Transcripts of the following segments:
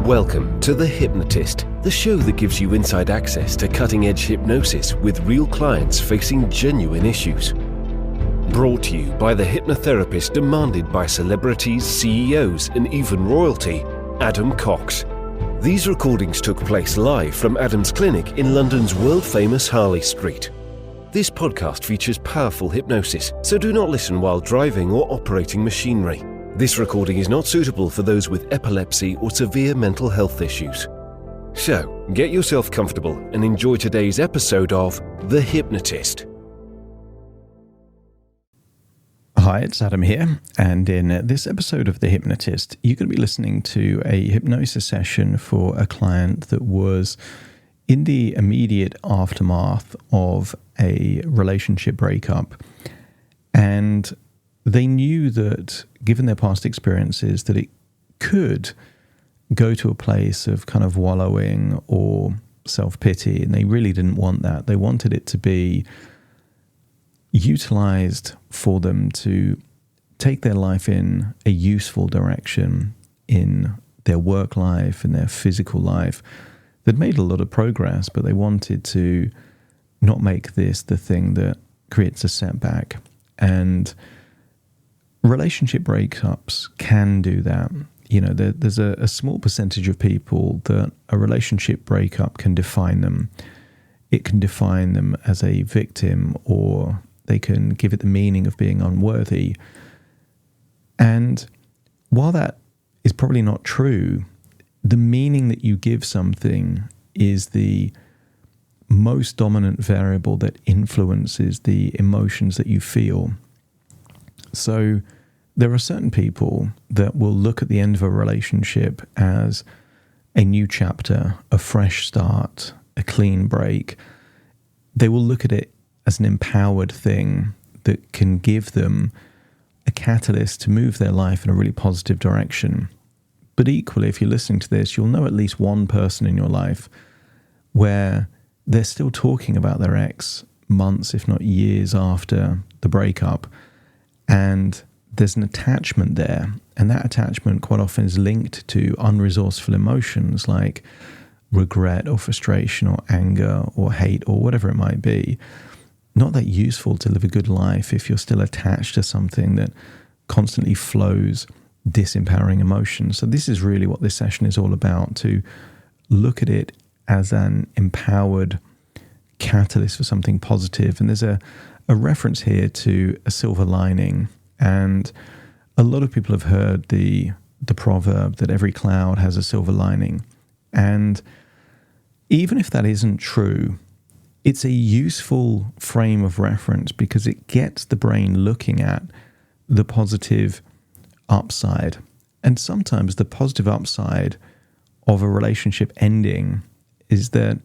Welcome to The Hypnotist, the show that gives you inside access to cutting-edge hypnosis with real clients facing genuine issues. Brought to you by the hypnotherapist demanded by celebrities, CEOs, and even royalty, Adam Cox. These recordings took place live from Adam's clinic in London's world-famous Harley Street. This podcast features powerful hypnosis, so do not listen while driving or operating machinery. This recording is not suitable for those with epilepsy or severe mental health issues. So, get yourself comfortable and enjoy today's episode of The Hypnotist. Hi, it's Adam here, and in this episode of The Hypnotist, you're going to be listening to a hypnosis session for a client that was in the immediate aftermath of a relationship breakup, and they knew that, given their past experiences, that it could go to a place of kind of wallowing or self-pity, and they really didn't want that. They wanted it to be utilized for them to take their life in a useful direction in their work life, in their physical life. They'd made a lot of progress, but they wanted to not make this the thing that creates a setback. And relationship breakups can do that. You know, there's a small percentage of people that a relationship breakup can define them. It can define them as a victim, or they can give it the meaning of being unworthy. And while that is probably not true, the meaning that you give something is the most dominant variable that influences the emotions that you feel. So there are certain people that will look at the end of a relationship as a new chapter, a fresh start, a clean break. They will look at it as an empowered thing that can give them a catalyst to move their life in a really positive direction. But equally, if you're listening to this, you'll know at least one person in your life where they're still talking about their ex months, if not years after the breakup. And there's an attachment there, and that attachment quite often is linked to unresourceful emotions like regret or frustration or anger or hate or whatever it might be. Not that useful to live a good life if you're still attached to something that constantly flows disempowering emotions. So this is really what this session is all about, to look at it as an empowered catalyst for something positive. And there's a reference here to a silver lining. And a lot of people have heard the proverb that every cloud has a silver lining. And even if that isn't true, it's a useful frame of reference because it gets the brain looking at the positive upside. And sometimes the positive upside of a relationship ending is that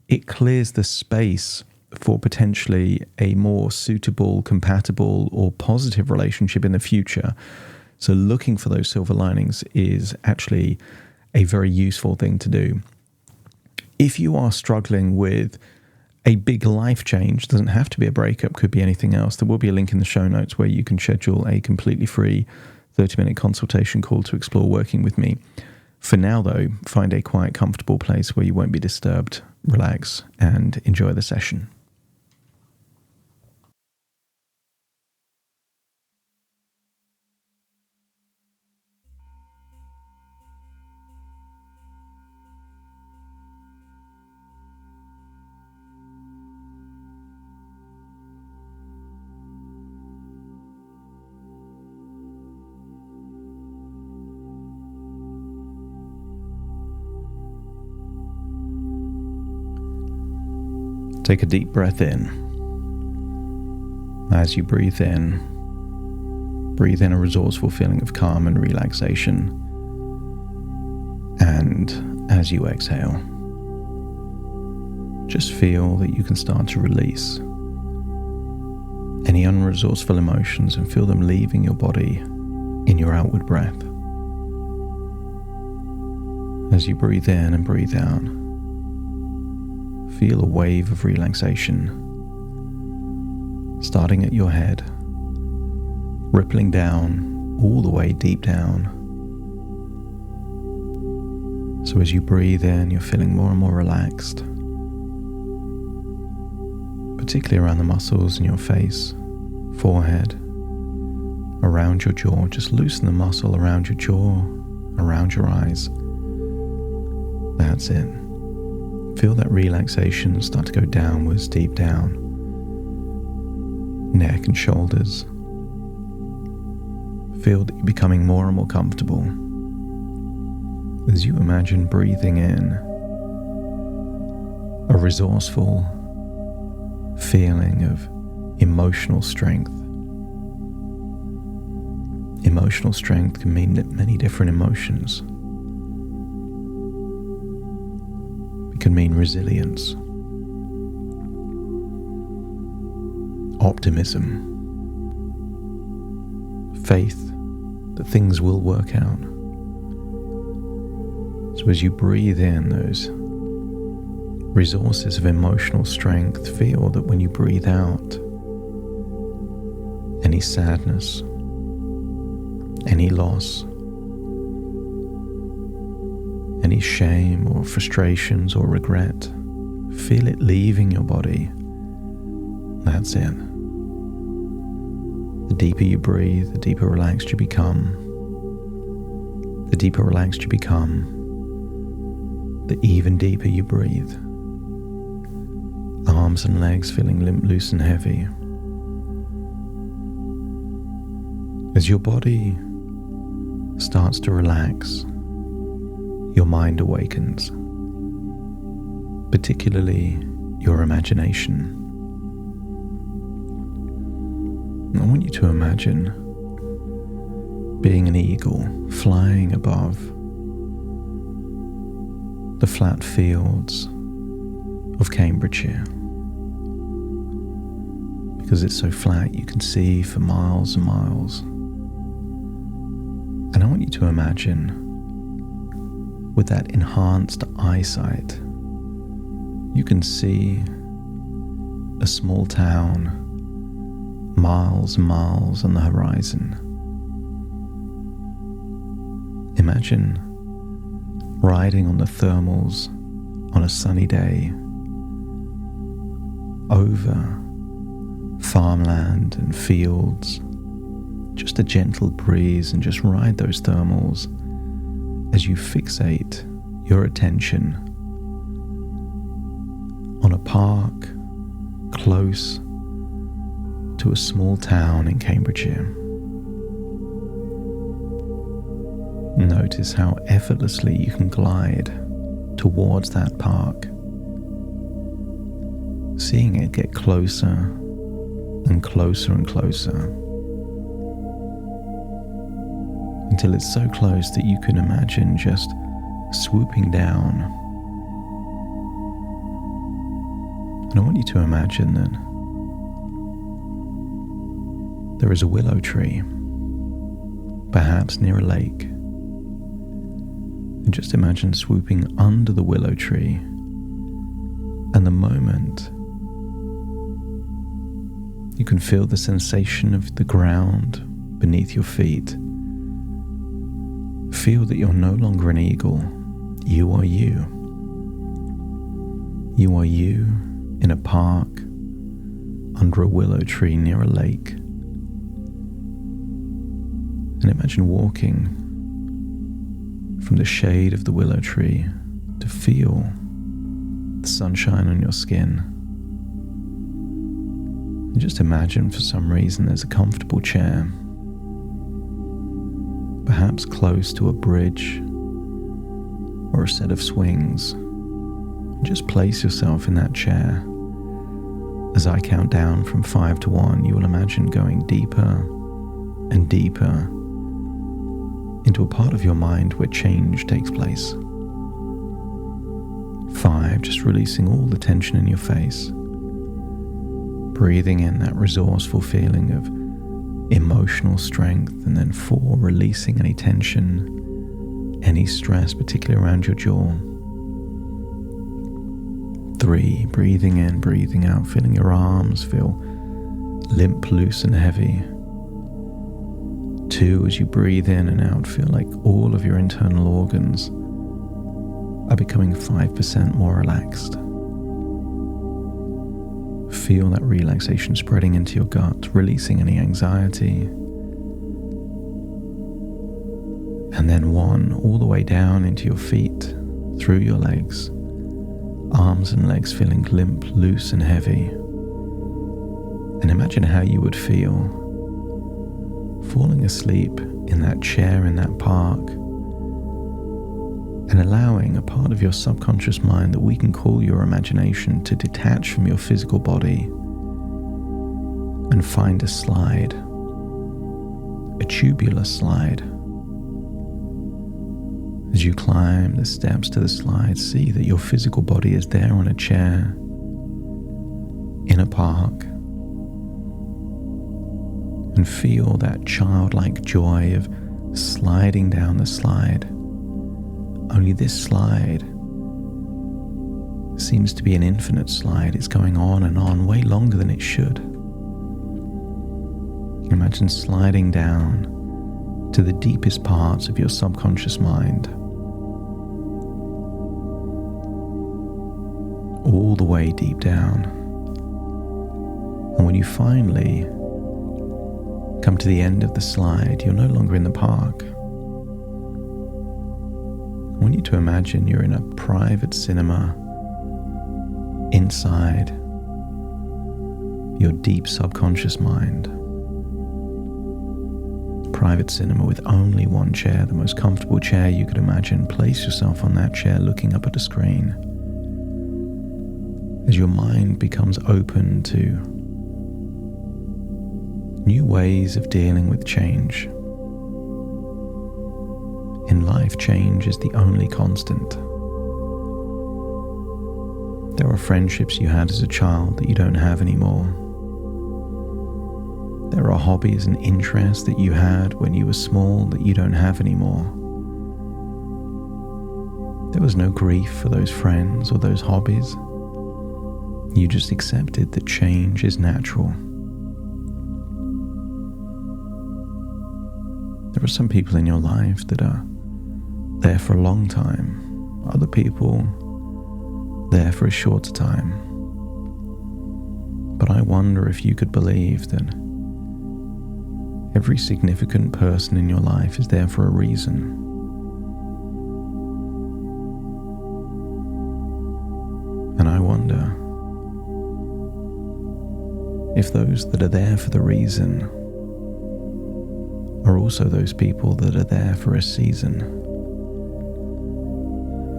it clears the space for potentially a more suitable, compatible, or positive relationship in the future. So looking for those silver linings is actually a very useful thing to do. If you are struggling with a big life change, doesn't have to be a breakup, could be anything else, there will be a link in the show notes where you can schedule a completely free 30-minute consultation call to explore working with me. For now, though, find a quiet, comfortable place where you won't be disturbed, relax, and enjoy the session. Take a deep breath in. As you breathe in a resourceful feeling of calm and relaxation. And as you exhale, just feel that you can start to release any unresourceful emotions and feel them leaving your body in your outward breath. As you breathe in and breathe out, feel a wave of relaxation starting at your head, rippling down all the way deep down So as you breathe in, you're feeling more and more relaxed, particularly around the muscles in your face, forehead, around your jaw. Just loosen the muscle around your jaw, around your eyes. That's it. Feel that relaxation start to go downwards, deep down. Neck and shoulders. Feel that you're becoming more and more comfortable as you imagine breathing in a resourceful feeling of emotional strength. Emotional strength can mean many different emotions. It can mean resilience, optimism, faith that things will work out. So as you breathe in those resources of emotional strength, feel that when you breathe out, any sadness, any loss, any shame or frustrations or regret, feel it leaving your body. That's it. The deeper you breathe, the deeper relaxed you become. The deeper relaxed you become, the even deeper you breathe. Arms and legs feeling limp, loose and heavy. As your body starts to relax, your mind awakens, particularly your imagination. I want you to imagine being an eagle flying above the flat fields of Cambridgeshire. Because it's so flat, you can see for miles and miles. And I want you to imagine, with that enhanced eyesight, you can see a small town miles and miles on the horizon. Imagine riding on the thermals on a sunny day over farmland and fields, just a gentle breeze, and just ride those thermals as you fixate your attention on a park close to a small town in Cambridgeshire. Notice how effortlessly you can glide towards that park, seeing it get closer and closer and closer, until it's so close that you can imagine just swooping down. And I want you to imagine that there is a willow tree, perhaps near a lake. And just imagine swooping under the willow tree, and the moment you can feel the sensation of the ground beneath your feet. Feel that you're no longer an eagle. You are you. You are you in a park under a willow tree near a lake. And imagine walking from the shade of the willow tree to feel the sunshine on your skin. And just imagine for some reason there's a comfortable chair, perhaps close to a bridge or a set of swings. And just place yourself in that chair. As I count down from 5 to 1, you will imagine going deeper and deeper into a part of your mind where change takes place. 5, just releasing all the tension in your face. Breathing in that resourceful feeling of emotional strength. And then 4, releasing any tension, any stress, particularly around your jaw. 3, breathing in, breathing out, feeling your arms feel limp, loose and heavy. 2, as you breathe in and out, feel like all of your internal organs are becoming 5% more relaxed. Feel that relaxation spreading into your gut, releasing any anxiety. And then 1 all the way down into your feet, through your legs, arms and legs feeling limp, loose and heavy. And imagine how you would feel falling asleep in that chair in that park, and allowing a part of your subconscious mind that we can call your imagination to detach from your physical body and find a slide, a tubular slide. As you climb the steps to the slide, see that your physical body is there on a chair in a park, and feel that childlike joy of sliding down the slide. Only this slide seems to be an infinite slide. It's going on, way longer than it should. Imagine sliding down to the deepest parts of your subconscious mind, all the way deep down. And when you finally come to the end of the slide, you're no longer in the park. I want you to imagine you're in a private cinema inside your deep subconscious mind. Private cinema with only 1 chair, the most comfortable chair you could imagine. Place yourself on that chair looking up at a screen. As your mind becomes open to new ways of dealing with change. In life, change is the only constant. There are friendships you had as a child that you don't have anymore. There are hobbies and interests that you had when you were small that you don't have anymore. There was no grief for those friends or those hobbies. You just accepted that change is natural. There are some people in your life that are there for a long time, other people there for a shorter time. But I wonder if you could believe that every significant person in your life is there for a reason. And I wonder if those that are there for the reason are also those people that are there for a season.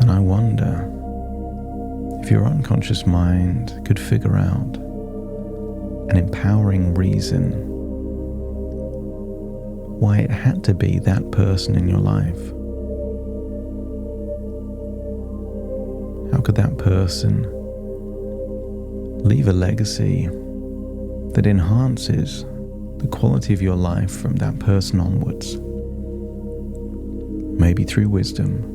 And I wonder if your unconscious mind could figure out an empowering reason why it had to be that person in your life. How could that person leave a legacy that enhances the quality of your life from that person onwards? Maybe through wisdom,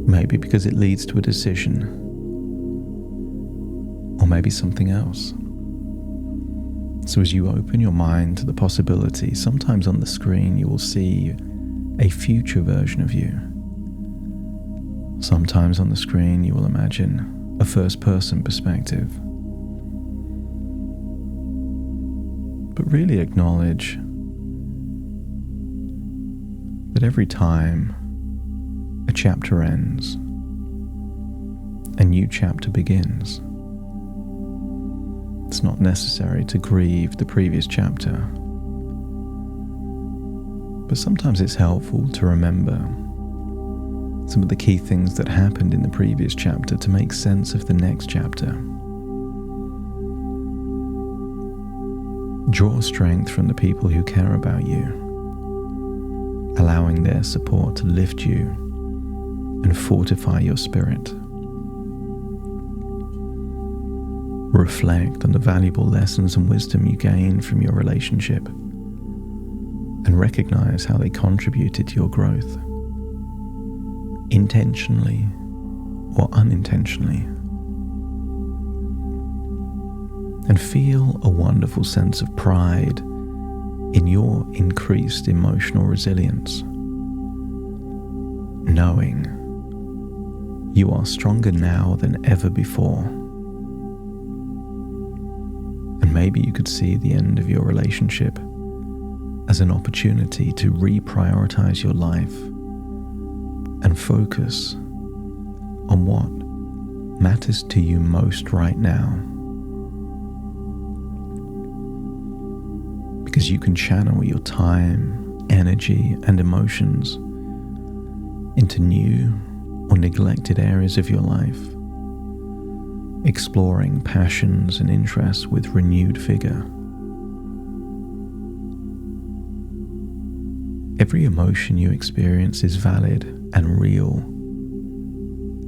maybe because it leads to a decision, or maybe something else. So as you open your mind to the possibility, sometimes on the screen you will see a future version of you. Sometimes on the screen you will imagine a first-person perspective. But really acknowledge that every time a chapter ends, a new chapter begins. It's not necessary to grieve the previous chapter, but sometimes it's helpful to remember some of the key things that happened in the previous chapter to make sense of the next chapter. Draw strength from the people who care about you, allowing their support to lift you and fortify your spirit. Reflect on the valuable lessons and wisdom you gained from your relationship and recognize how they contributed to your growth, intentionally or unintentionally. And feel a wonderful sense of pride in your increased emotional resilience, knowing You are stronger now than ever before. And maybe you could see the end of your relationship as an opportunity to reprioritize your life and focus on what matters to you most right now. Because you can channel your time, energy, and emotions into new or neglected areas of your life, exploring passions and interests with renewed vigor. Every emotion you experience is valid and real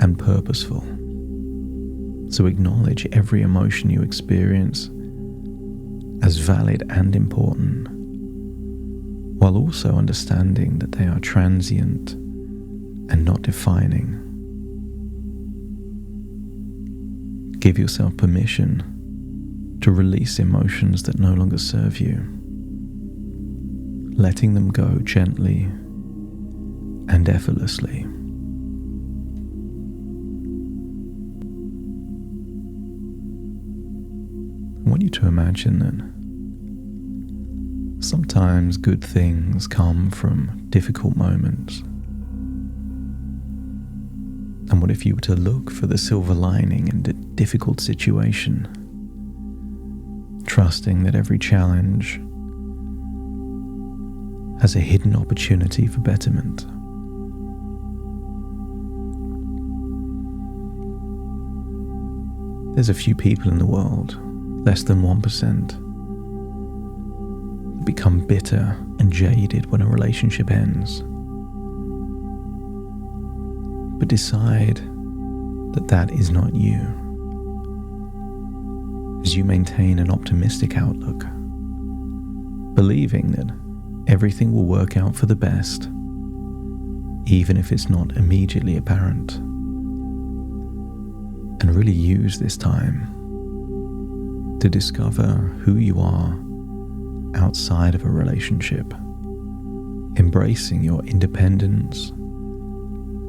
and purposeful. So acknowledge every emotion you experience as valid and important, while also understanding that they are transient and not defining. Give yourself permission to release emotions that no longer serve you, letting them go gently and effortlessly. I want you to imagine that sometimes good things come from difficult moments. And what if you were to look for the silver lining in a difficult situation, trusting that every challenge has a hidden opportunity for betterment? There's a few people in the world, less than 1%, that become bitter and jaded when a relationship ends, but decide that that is not you, as you maintain an optimistic outlook, believing that everything will work out for the best, even if it's not immediately apparent, and really use this time to discover who you are outside of a relationship, embracing your independence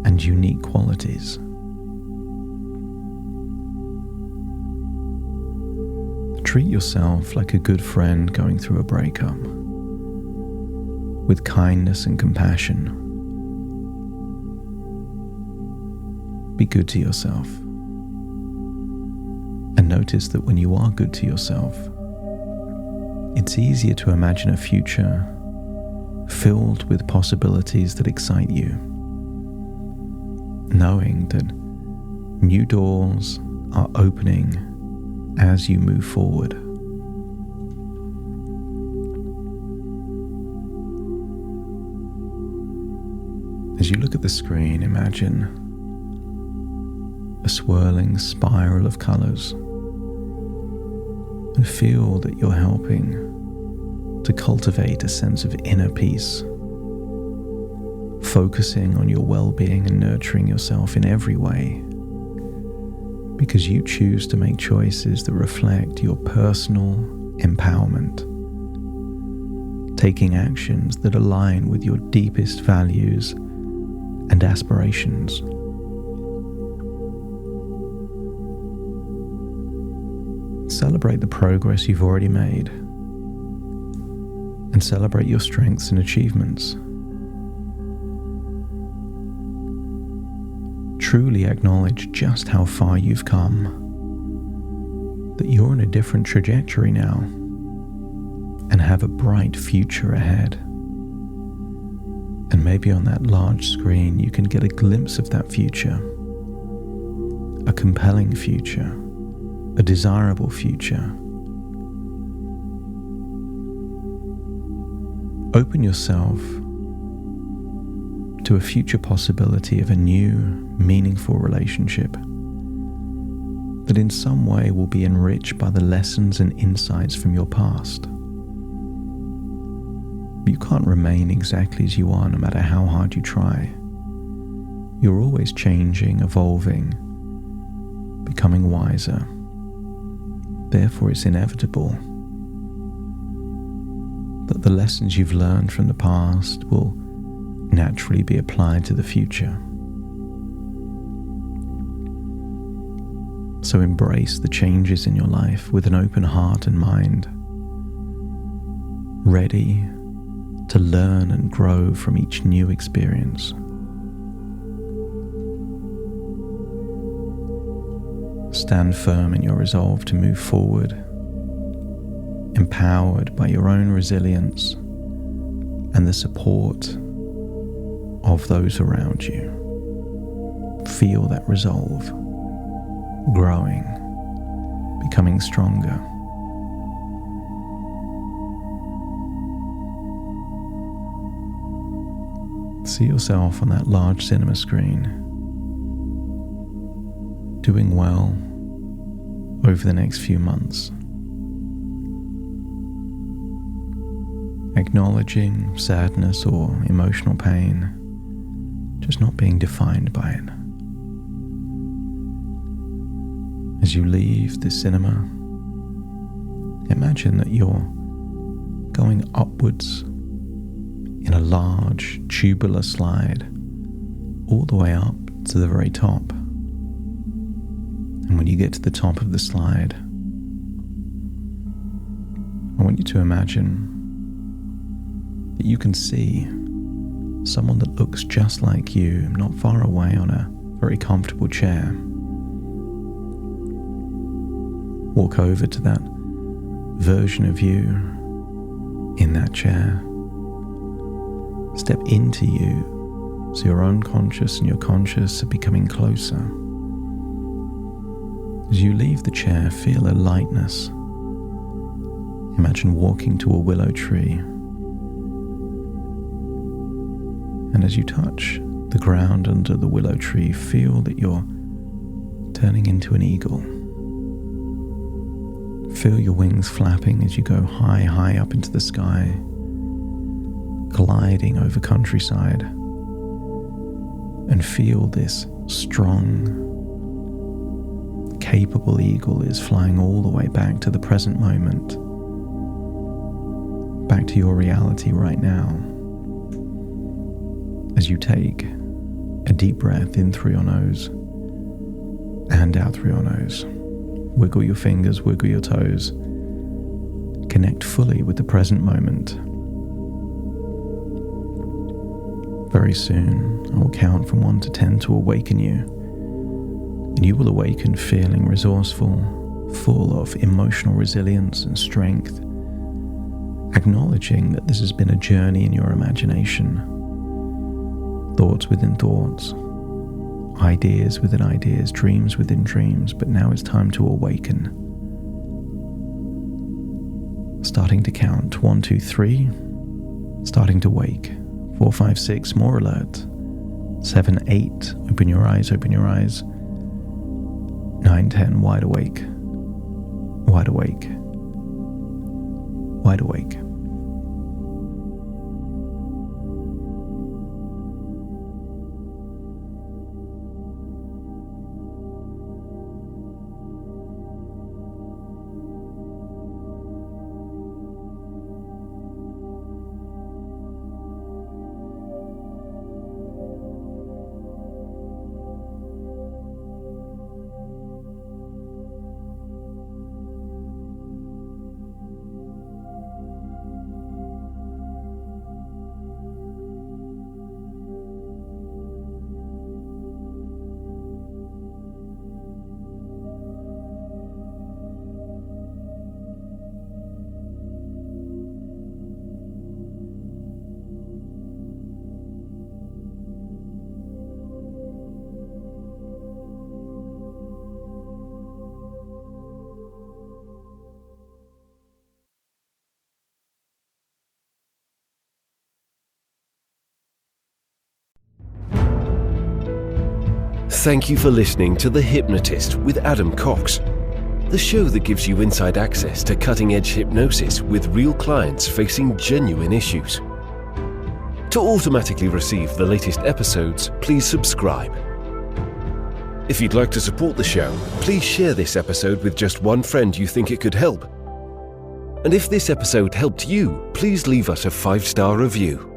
and unique qualities. Treat yourself like a good friend going through a breakup, with kindness and compassion. Be good to yourself. And notice that when you are good to yourself, it's easier to imagine a future filled with possibilities that excite you, knowing that new doors are opening as you move forward. As you look at the screen, imagine a swirling spiral of colors, and feel that you're helping to cultivate a sense of inner peace, focusing on your well-being and nurturing yourself in every way, because you choose to make choices that reflect your personal empowerment, taking actions that align with your deepest values and aspirations. Celebrate the progress you've already made, and celebrate your strengths and achievements. Truly acknowledge just how far you've come, that you're on a different trajectory now, and have a bright future ahead. And maybe on that large screen you can get a glimpse of that future, a compelling future, a desirable future. Open yourself to a future possibility of a new, meaningful relationship that in some way will be enriched by the lessons and insights from your past. You can't remain exactly as you are no matter how hard you try. You're always changing, evolving, becoming wiser. Therefore, it's inevitable that the lessons you've learned from the past will naturally be applied to the future. So embrace the changes in your life with an open heart and mind, ready to learn and grow from each new experience. Stand firm in your resolve to move forward, empowered by your own resilience and the support of those around you. Feel that resolve growing, becoming stronger. See yourself on that large cinema screen, doing well over the next few months. Acknowledging sadness or emotional pain, just not being defined by it. As you leave the cinema, imagine that you're going upwards in a large tubular slide all the way up to the very top. And when you get to the top of the slide, I want you to imagine that you can see someone that looks just like you, not far away on a very comfortable chair. Walk over to that version of you in that chair. Step into you so your unconscious and your conscious are becoming closer. As you leave the chair, feel a lightness. Imagine walking to a willow tree. And as you touch the ground under the willow tree, feel that you're turning into an eagle. Feel your wings flapping as you go high, high up into the sky, gliding over countryside, and feel this strong, capable eagle is flying all the way back to the present moment, back to your reality right now. As you take a deep breath in through your nose and out through your nose, wiggle your fingers, wiggle your toes, connect fully with the present moment. Very soon, I will count from 1 to 10 to awaken you, and you will awaken feeling resourceful, full of emotional resilience and strength, acknowledging that this has been a journey in your imagination, thoughts within thoughts, ideas within ideas, dreams within dreams, but now it's time to awaken. Starting to count 1, 2, 3, starting to wake. 4, 5, 6, more alert. 7, 8, open your eyes, open your eyes. 9, 10, wide awake, wide awake, wide awake. Thank you for listening to The Hypnotist with Adam Cox, the show that gives you inside access to cutting-edge hypnosis with real clients facing genuine issues. To automatically receive the latest episodes, please subscribe. If you'd like to support the show, please share this episode with just one friend you think it could help. And if this episode helped you, please leave us a 5-star review.